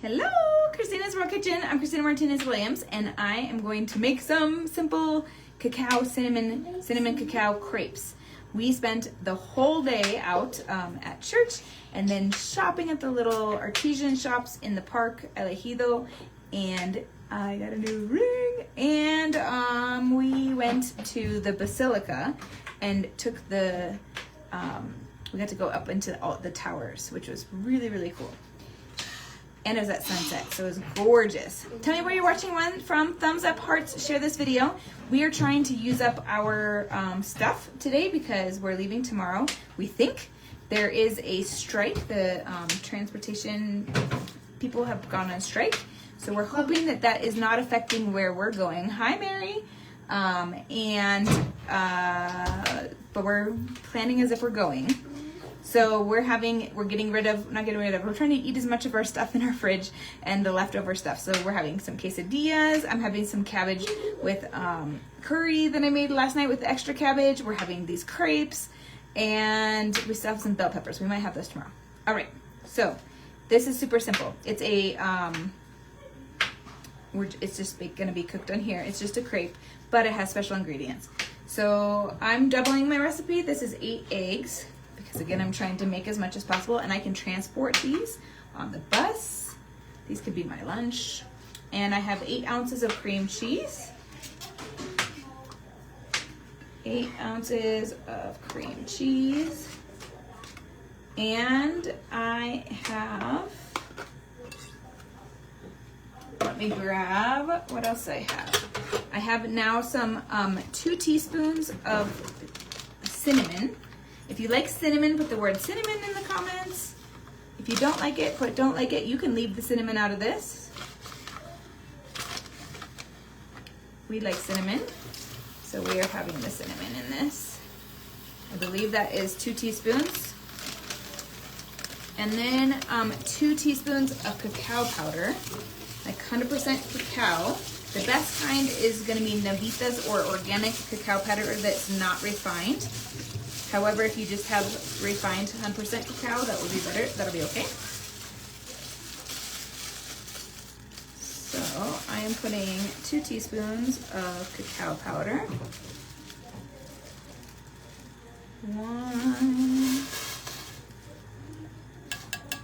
Hello, Christina's Raw Kitchen. I'm Christina Martinez-Williams, and I am going to make some simple cacao cinnamon cacao crepes. We spent the whole day out at church and then shopping at the little artisan shops in the park, El Ejido, and I got a new ring. And we went to the Basilica and took the, we got to go up into all the towers, which was really, really cool. And it was at sunset, so it was gorgeous. Tell me where you're watching from. Thumbs up, hearts, share this video. We are trying to use up our stuff today because we're leaving tomorrow. We think there is a strike. The transportation people have gone on strike. So we're hoping that that is not affecting where we're going. Hi, Mary. But we're planning as if we're going. So we're trying to eat as much of our stuff in our fridge and the leftover stuff. So we're having some quesadillas. I'm having some cabbage with curry that I made last night with the extra cabbage. We're having these crepes, and we still have some bell peppers. We might have those tomorrow. All right, so this is super simple. It's it's just gonna be cooked on here. It's just a crepe, but it has special ingredients. So I'm doubling my recipe. This is 8 eggs. Because again, I'm trying to make as much as possible, and I can transport these on the bus. These could be my lunch. And I have 8 ounces of cream cheese. 8 ounces of cream cheese. And I have, let me grab, what else I have? I have now some 2 teaspoons of cinnamon. If you like cinnamon, put the word cinnamon in the comments. If you don't like it, put don't like it. You can leave the cinnamon out of this. We like cinnamon, so we are having the cinnamon in this. I believe that is 2 teaspoons. And then 2 teaspoons of cacao powder, like 100% cacao. The best kind is gonna be Navitas or organic cacao powder that's not refined. However, if you just have refined 100% cacao, that will be better. That'll be okay. So I am putting 2 teaspoons of cacao powder. 1,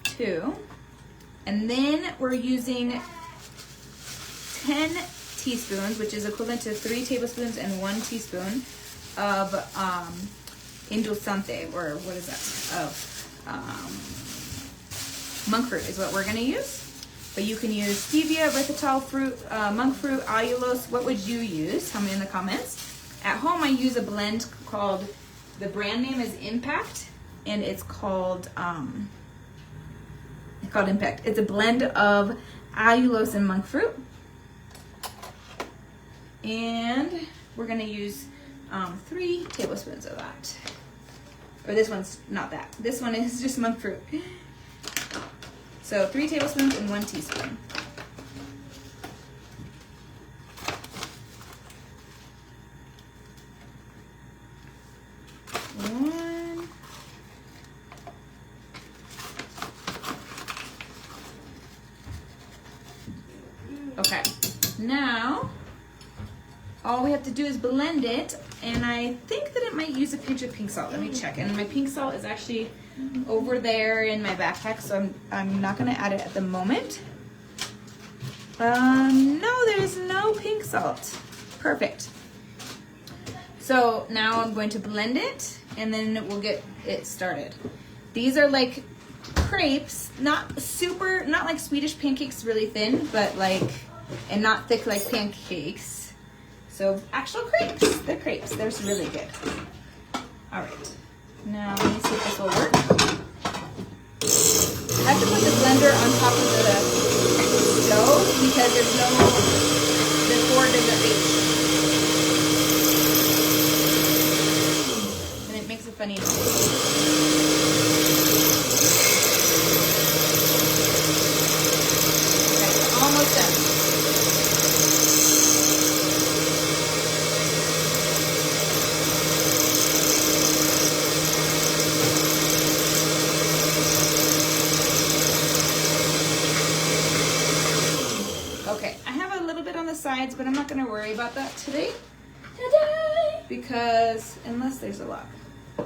2. And then we're using 10 teaspoons, which is equivalent to 3 tablespoons and 1 teaspoon of indulsante, or what is that, monk fruit is what we're going to use. But you can use stevia, erythritol fruit, monk fruit, allulose. What would you use? Tell me in the comments. At home I use a blend called, the brand name is Impact, and it's called Impact. It's a blend of allulose and monk fruit. And we're going to use 3 tablespoons of that. Or this one's not that. This one is just monk fruit. So 3 tablespoons and 1 teaspoon. Okay. Now, all we have to do is blend it, and I think that it might use a pinch of pink salt. Let me check. And my pink salt is actually over there in my backpack, so I'm not going to add it at the moment. No, there's no pink salt. Perfect. So now I'm going to blend it, and then we'll get it started. These are like crepes, not like Swedish pancakes, really thin, but like, and not thick like pancakes. So actual crepes, they're crepes. They're really good. All right, now let me see if this will work. I have to put the blender on top of the stove because the cord doesn't reach. And it makes a funny noise. Okay, we're almost done. sides, but I'm not gonna worry about that today. Because, unless there's a lot, I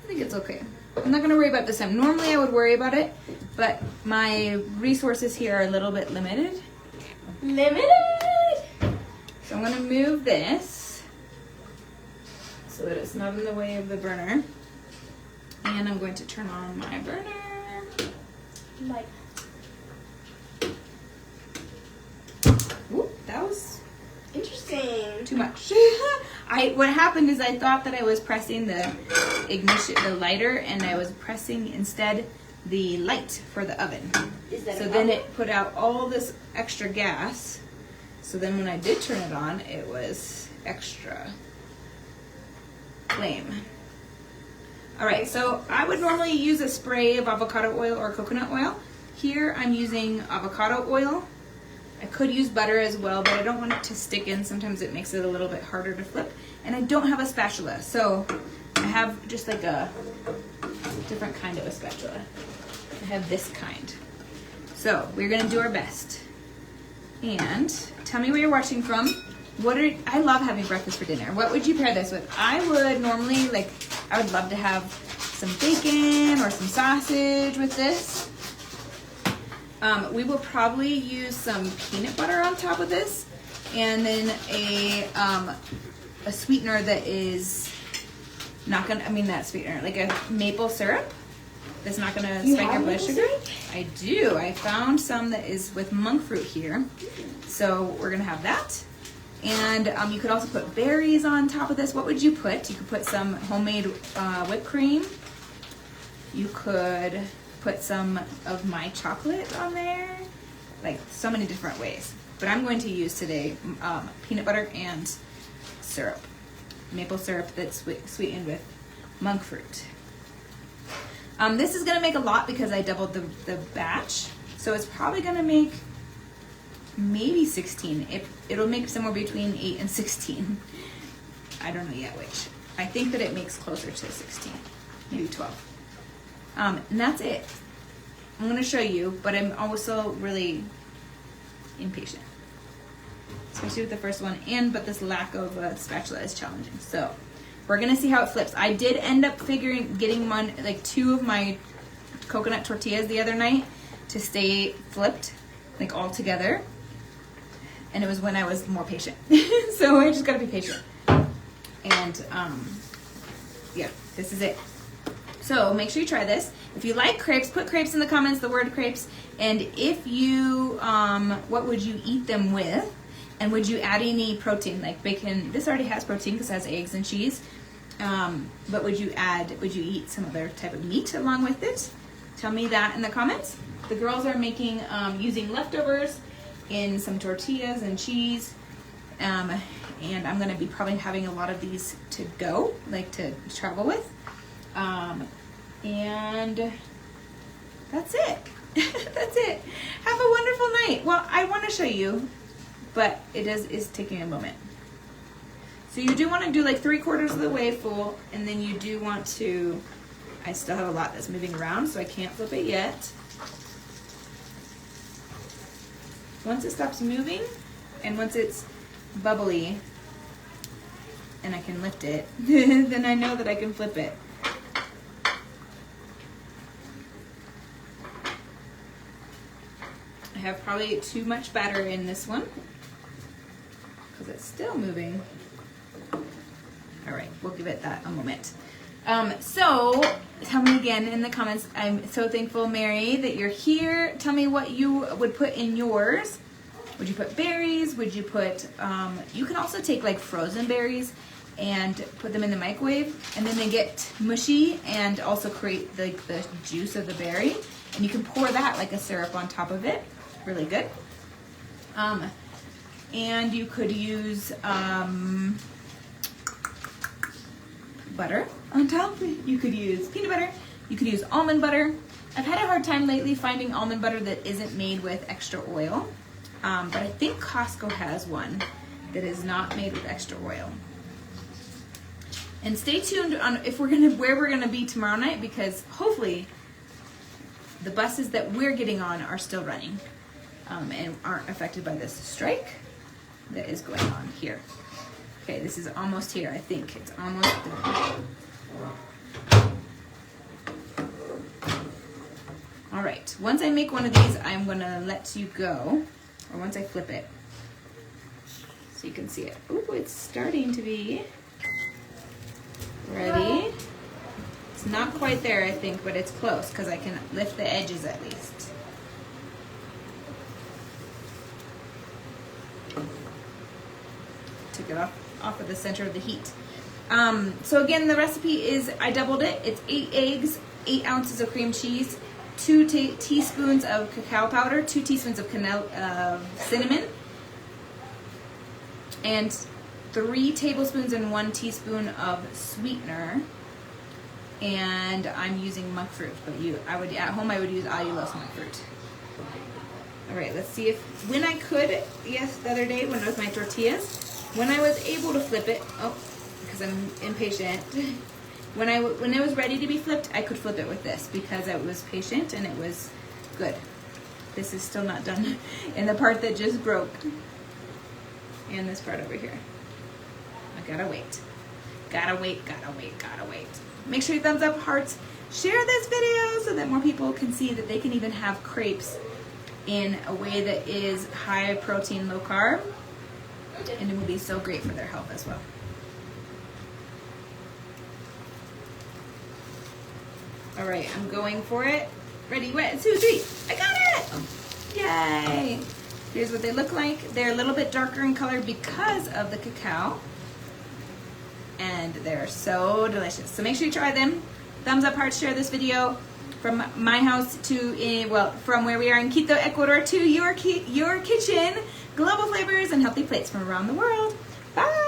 think it's okay. I'm not gonna worry about it this time. Normally I would worry about it, but my resources here are a little bit limited. So I'm gonna move this so that it's not in the way of the burner. And I'm going to turn on my burner. Whoop, that was interesting. Too much. What happened is I thought that I was pressing the ignition, the lighter, and I was pressing instead the light for the oven. So then it put out all this extra gas. So then when I did turn it on, it was extra flame. All right, so I would normally use a spray of avocado oil or coconut oil. Here I'm using avocado oil. I could use butter as well, but I don't want it to stick in. Sometimes it makes it a little bit harder to flip. And I don't have a spatula, so I have just like a different kind of a spatula. I have this kind. So we're gonna do our best. And tell me where you're watching from. I love having breakfast for dinner. What would you pair this with? I would normally, I would love to have some bacon or some sausage with this. We will probably use some peanut butter on top of this, and then a sweetener that is not gonna, not sweetener, like a maple syrup that's not gonna spike your blood sugar. I do. I found some that is with monk fruit here, so we're gonna have that. And you could also put berries on top of this. What would you put? You could put some homemade whipped cream. You could put some of my chocolate on there, like so many different ways. But I'm going to use today peanut butter and syrup, maple syrup that's sweetened with monk fruit. This is gonna make a lot because I doubled the batch, so it's probably gonna make maybe 16. It'll make somewhere between 8 and 16. I don't know yet which. I think that it makes closer to 16, maybe 12. And that's it. I'm gonna show you, but I'm also really impatient, especially with the first one, but this lack of a spatula is challenging. So we're gonna see how it flips. I did end up getting two of my coconut tortillas the other night to stay flipped, all together. And it was when I was more patient. So I just gotta be patient. And yeah, this is it. So make sure you try this. If you like crepes, put crepes in the comments, the word crepes. And if you, what would you eat them with? And would you add any protein, like bacon? This already has protein because it has eggs and cheese. But would you eat some other type of meat along with it? Tell me that in the comments. The girls are making, using leftovers in some tortillas and cheese. And I'm gonna be probably having a lot of these to go, to travel with. And that's it. That's it. Have a wonderful night. Well, I want to show you, but it is taking a moment. So you do want to do 3/4 of the way full, and then you do want to, I still have a lot that's moving around, so I can't flip it yet. Once it stops moving, and once it's bubbly, and I can lift it, then I know that I can flip it. I have probably too much batter in this one because it's still moving. All right, we'll give it that a moment. So tell me again in the comments. I'm so thankful, Mary, that you're here. Tell me what you would put in yours. Would you put berries? Would you put, you can also take frozen berries and put them in the microwave, and then they get mushy and also create the juice of the berry. And you can pour that like a syrup on top of it. Really good. And you could use butter on top. You could use peanut butter. You could use almond butter. I've had a hard time lately finding almond butter that isn't made with extra oil. But I think Costco has one that is not made with extra oil. And stay tuned on where we're gonna be tomorrow night, because hopefully the buses that we're getting on are still running and aren't affected by this strike. that is going on here. Okay, this is almost here. I think it's almost done. All right, once I make one of these, I'm gonna let you go, or once I flip it, so you can see it. Ooh, it's starting to be ready. It's not quite there, I think, but it's close because I can lift the edges at least. Took it off of the center of the heat. So again, the recipe is, I doubled it. It's 8 eggs, 8 ounces of cream cheese, 2 teaspoons of cacao powder, 2 teaspoons of cinnamon, and 3 tablespoons and 1 teaspoon of sweetener. And I'm using monk fruit, but at home I would use allulose monk fruit. All right, let's see if, when I could, yes, the other day when it was my tortillas, when I was able to flip it, because I'm impatient, when it was ready to be flipped, I could flip it with this because I was patient and it was good. This is still not done in the part that just broke. And this part over here. I gotta wait. Gotta wait, gotta wait, gotta wait. Make sure you thumbs up, hearts, share this video so that more people can see that they can even have crepes in a way that is high protein, low carb, and it will be so great for their health as well. All right, I'm going for it. Ready, 1, 2, 3. I got it! Yay! Here's what they look like. They're a little bit darker in color because of the cacao. And they're so delicious. So make sure you try them. Thumbs up, hearts, share this video. From my house to, from where we are in Quito, Ecuador, to your kitchen. Global flavors and healthy plates from around the world. Bye!